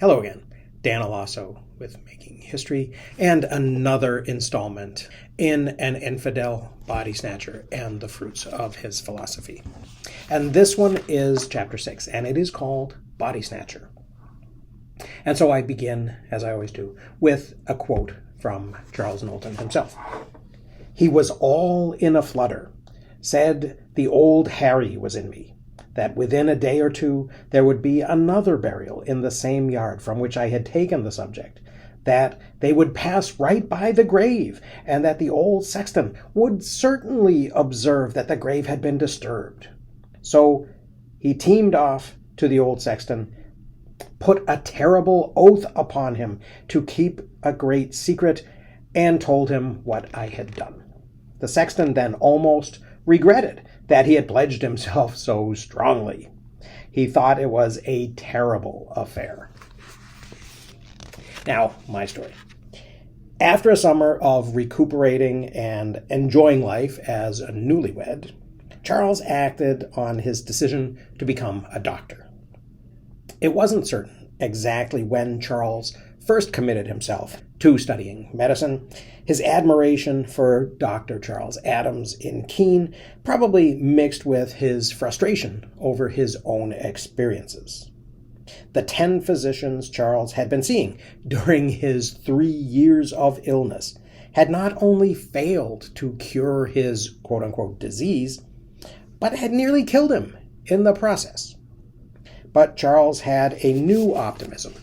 Hello again, Dan Alasso with Making History, and another installment in An Infidel Body Snatcher and the Fruits of His Philosophy. And this one is Chapter 6, and it is called Body Snatcher. And so I begin, as I always do, with a quote from Charles Knowlton himself. "He was all in a flutter, said the old Harry was in me, that within a day or two there would be another burial in the same yard from which I had taken the subject, that they would pass right by the grave, and that the old sexton would certainly observe that the grave had been disturbed. So he teamed off to the old sexton, put a terrible oath upon him to keep a great secret, and told him what I had done. The sexton then almost regretted that he had pledged himself so strongly. He thought it was a terrible affair." Now, my story. After a summer of recuperating and enjoying life as a newlywed, Charles acted on his decision to become a doctor. It wasn't certain exactly when Charles first committed himself to studying medicine. His admiration for Dr. Charles Adams in Keene probably mixed with his frustration over his own experiences. The 10 physicians Charles had been seeing during his 3 years of illness had not only failed to cure his quote-unquote disease, but had nearly killed him in the process. But Charles had a new optimism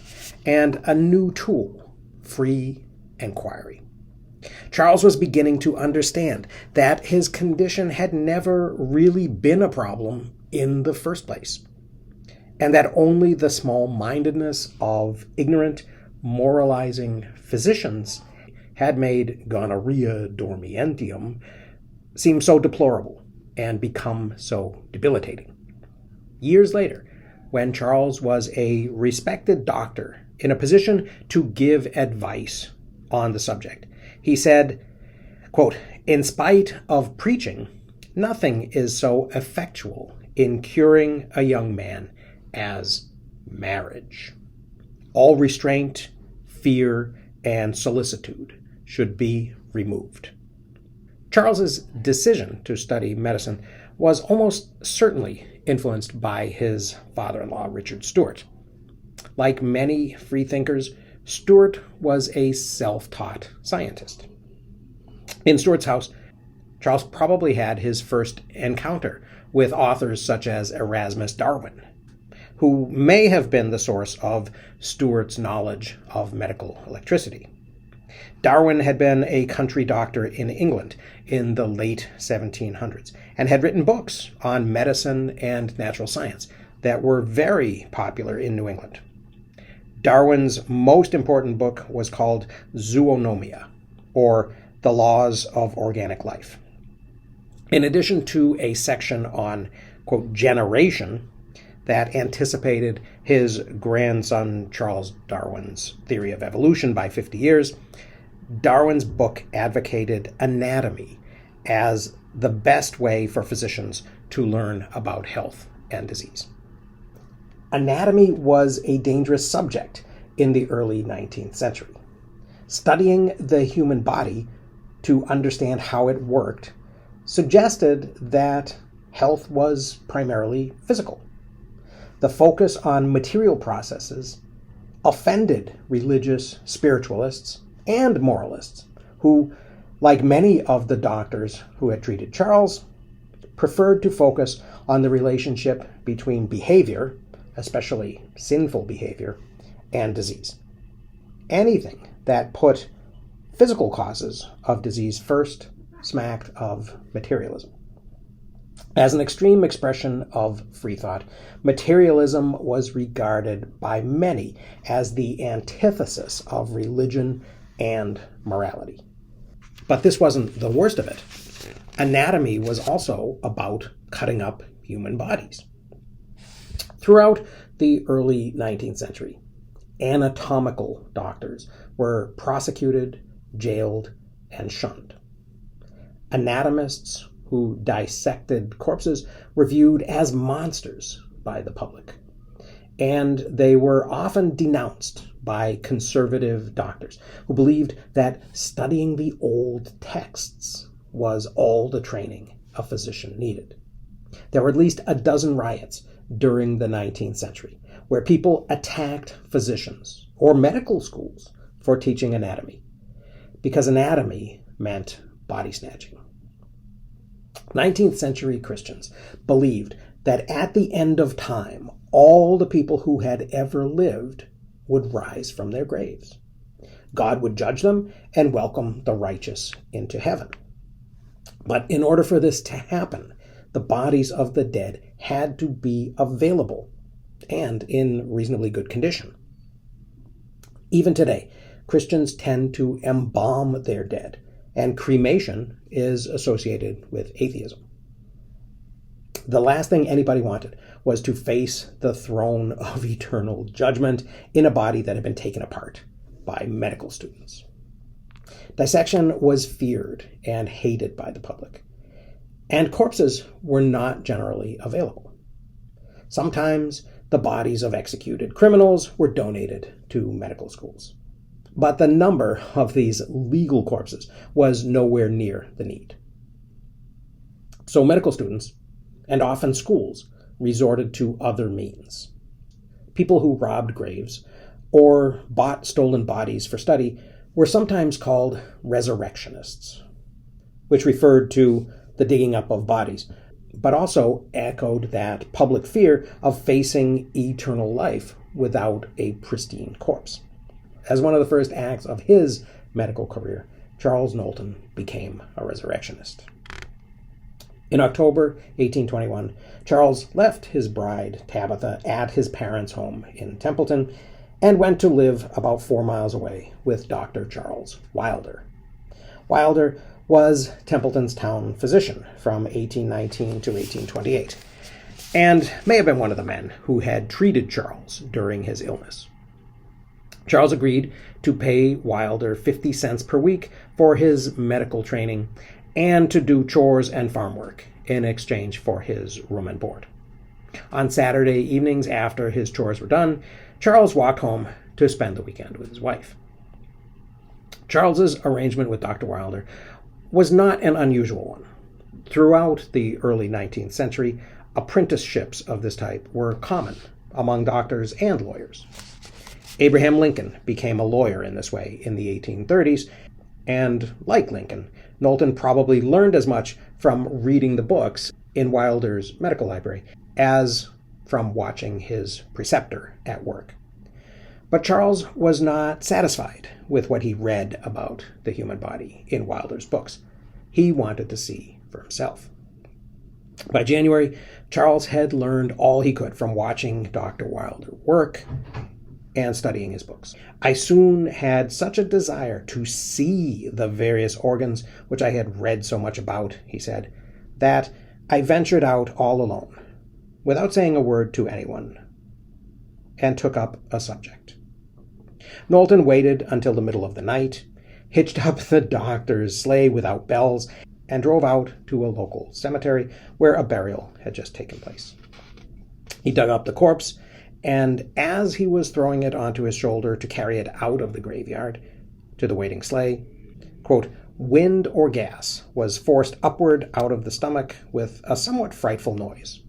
and a new tool: free inquiry. Charles was beginning to understand that his condition had never really been a problem in the first place, and that only the small-mindedness of ignorant, moralizing physicians had made gonorrhea dormientium seem so deplorable and become so debilitating. Years later, when Charles was a respected doctor in a position to give advice on the subject, he said, quote, "In spite of preaching, nothing is so effectual in curing a young man as marriage. All restraint, fear, and solicitude should be removed." Charles's decision to study medicine was almost certainly influenced by his father-in-law, Richard Stuart. Like many freethinkers, Stuart was a self-taught scientist. In Stuart's house, Charles probably had his first encounter with authors such as Erasmus Darwin, who may have been the source of Stuart's knowledge of medical electricity. Darwin had been a country doctor in England in the late 1700s and had written books on medicine and natural science that were very popular in New England. Darwin's most important book was called Zoonomia, or The Laws of Organic Life. In addition to a section on, quote, generation that anticipated his grandson Charles Darwin's theory of evolution by 50 years, Darwin's book advocated anatomy as the best way for physicians to learn about health and disease. Anatomy was a dangerous subject in the early 19th century. Studying the human body to understand how it worked suggested that health was primarily physical. The focus on material processes offended religious spiritualists and moralists who, like many of the doctors who had treated Charles, preferred to focus on the relationship between behavior, especially sinful behavior, and disease. Anything that put physical causes of disease first smacked of materialism. As an extreme expression of free thought, materialism was regarded by many as the antithesis of religion and morality. But this wasn't the worst of it. Anatomy was also about cutting up human bodies. Throughout the early 19th century, anatomical doctors were prosecuted, jailed, and shunned. Anatomists who dissected corpses were viewed as monsters by the public. and they were often denounced by conservative doctors who believed that studying the old texts was all the training a physician needed. There were at least a dozen riots during the 19th century where people attacked physicians or medical schools for teaching anatomy, because anatomy meant body snatching. 19th century Christians believed that at the end of time, all the people who had ever lived would rise from their graves. God would judge them and welcome the righteous into heaven. But in order for this to happen, the bodies of the dead had to be available and in reasonably good condition. Even today, Christians tend to embalm their dead, and cremation is associated with atheism. The last thing anybody wanted was to face the throne of eternal judgment in a body that had been taken apart by medical students. Dissection was feared and hated by the public, and corpses were not generally available. Sometimes the bodies of executed criminals were donated to medical schools, but the number of these legal corpses was nowhere near the need. So medical students, and often schools, resorted to other means. People who robbed graves or bought stolen bodies for study were sometimes called resurrectionists, which referred to the digging up of bodies, but also echoed that public fear of facing eternal life without a pristine corpse. As one of the first acts of his medical career, Charles Knowlton became a resurrectionist. In October 1821, Charles left his bride, Tabitha, at his parents' home in Templeton and went to live about 4 miles away with Dr. Charles Wilder. Wilder was Templeton's town physician from 1819 to 1828, and may have been one of the men who had treated Charles during his illness. Charles agreed to pay Wilder 50 cents per week for his medical training and to do chores and farm work in exchange for his room and board. On Saturday evenings after his chores were done, Charles walked home to spend the weekend with his wife. Charles's arrangement with Dr. Wilder was not an unusual one. Throughout the early 19th century, apprenticeships of this type were common among doctors and lawyers. Abraham Lincoln became a lawyer in this way in the 1830s, and like Lincoln, Knowlton probably learned as much from reading the books in Wilder's medical library as from watching his preceptor at work. But Charles was not satisfied with what he read about the human body in Wilder's books. He wanted to see for himself. By January, Charles had learned all he could from watching Dr. Wilder work and studying his books. I soon had such a desire to see the various organs which I had read so much about, he said, that I ventured out all alone, without saying a word to anyone, and took up a subject. Knowlton waited until the middle of the night, hitched up the doctor's sleigh without bells, and drove out to a local cemetery where a burial had just taken place. He dug up the corpse, and as he was throwing it onto his shoulder to carry it out of the graveyard to the waiting sleigh, quote, wind or gas was forced upward out of the stomach with a somewhat frightful noise.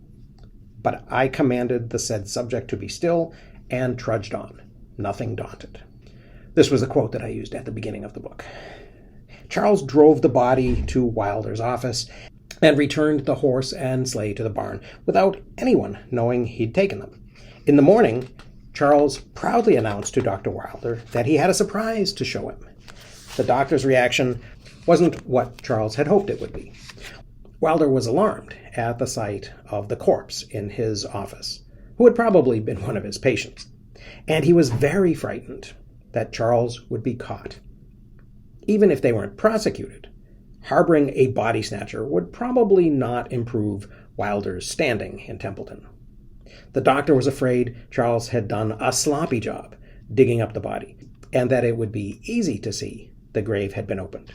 But I commanded the said subject to be still and trudged on, nothing daunted. This was a quote that I used at the beginning of the book. Charles drove the body to Wilder's office and returned the horse and sleigh to the barn without anyone knowing he'd taken them. In the morning, Charles proudly announced to Dr. Wilder that he had a surprise to show him. The doctor's reaction wasn't what Charles had hoped it would be. Wilder was alarmed at the sight of the corpse in his office, who had probably been one of his patients, and he was very frightened that Charles would be caught. Even if they weren't prosecuted, harboring a body snatcher would probably not improve Wilder's standing in Templeton. The doctor was afraid Charles had done a sloppy job digging up the body, and that it would be easy to see the grave had been opened.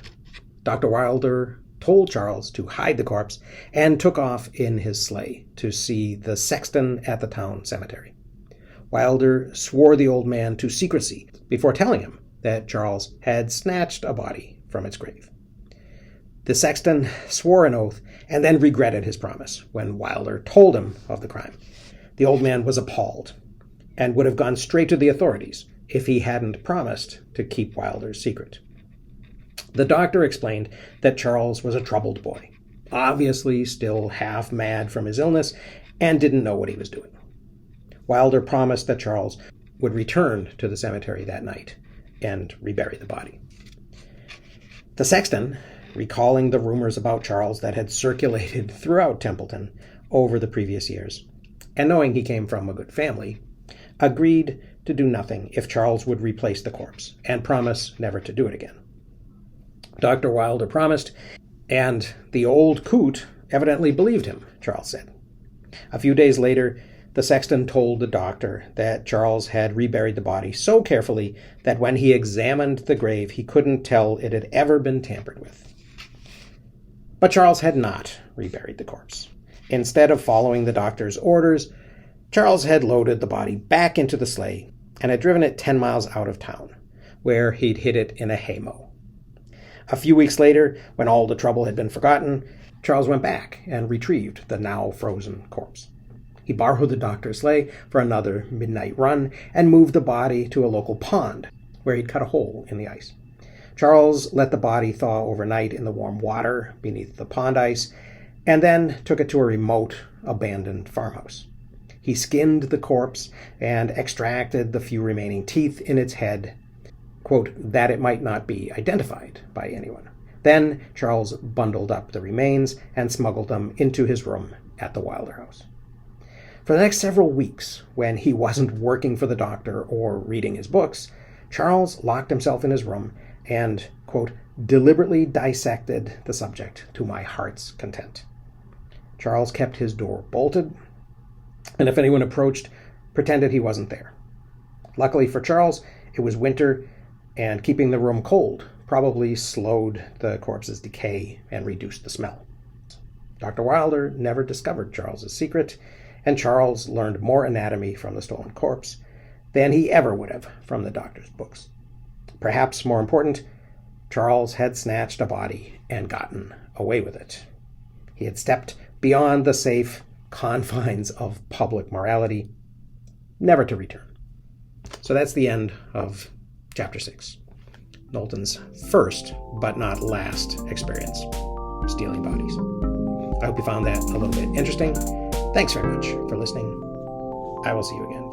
Dr. Wilder told Charles to hide the corpse and took off in his sleigh to see the sexton at the town cemetery. Wilder swore the old man to secrecy before telling him that Charles had snatched a body from its grave. The sexton swore an oath and then regretted his promise when Wilder told him of the crime. The old man was appalled and would have gone straight to the authorities if he hadn't promised to keep Wilder's secret. The doctor explained that Charles was a troubled boy, obviously still half mad from his illness, and didn't know what he was doing. Wilder promised that Charles would return to the cemetery that night and rebury the body. The sexton, recalling the rumors about Charles that had circulated throughout Templeton over the previous years, and knowing he came from a good family, agreed to do nothing if Charles would replace the corpse and promise never to do it again. Dr. Wilder promised, and the old coot evidently believed him, Charles said. A few days later, the sexton told the doctor that Charles had reburied the body so carefully that when he examined the grave, he couldn't tell it had ever been tampered with. But Charles had not reburied the corpse. Instead of following the doctor's orders, Charles had loaded the body back into the sleigh and had driven it 10 miles out of town, where he'd hid it in a haymow. A few weeks later, when all the trouble had been forgotten, Charles went back and retrieved the now frozen corpse. He borrowed the doctor's sleigh for another midnight run and moved the body to a local pond, where he'd cut a hole in the ice. Charles let the body thaw overnight in the warm water beneath the pond ice, and then took it to a remote, abandoned farmhouse. He skinned the corpse and extracted the few remaining teeth in its head, quote, that it might not be identified by anyone. Then Charles bundled up the remains and smuggled them into his room at the Wilder house. For the next several weeks, when he wasn't working for the doctor or reading his books, Charles locked himself in his room and, quote, deliberately dissected the subject to my heart's content. Charles kept his door bolted, and if anyone approached, pretended he wasn't there. Luckily for Charles, it was winter, and keeping the room cold probably slowed the corpse's decay and reduced the smell. Dr. Wilder never discovered Charles's secret, and Charles learned more anatomy from the stolen corpse than he ever would have from the doctor's books. Perhaps more important, Charles had snatched a body and gotten away with it. He had stepped beyond the safe confines of public morality, never to return. So that's the end of Chapter 6. Knowlton's first, but not last, experience stealing bodies. I hope you found that a little bit interesting. Thanks very much for listening. I will see you again.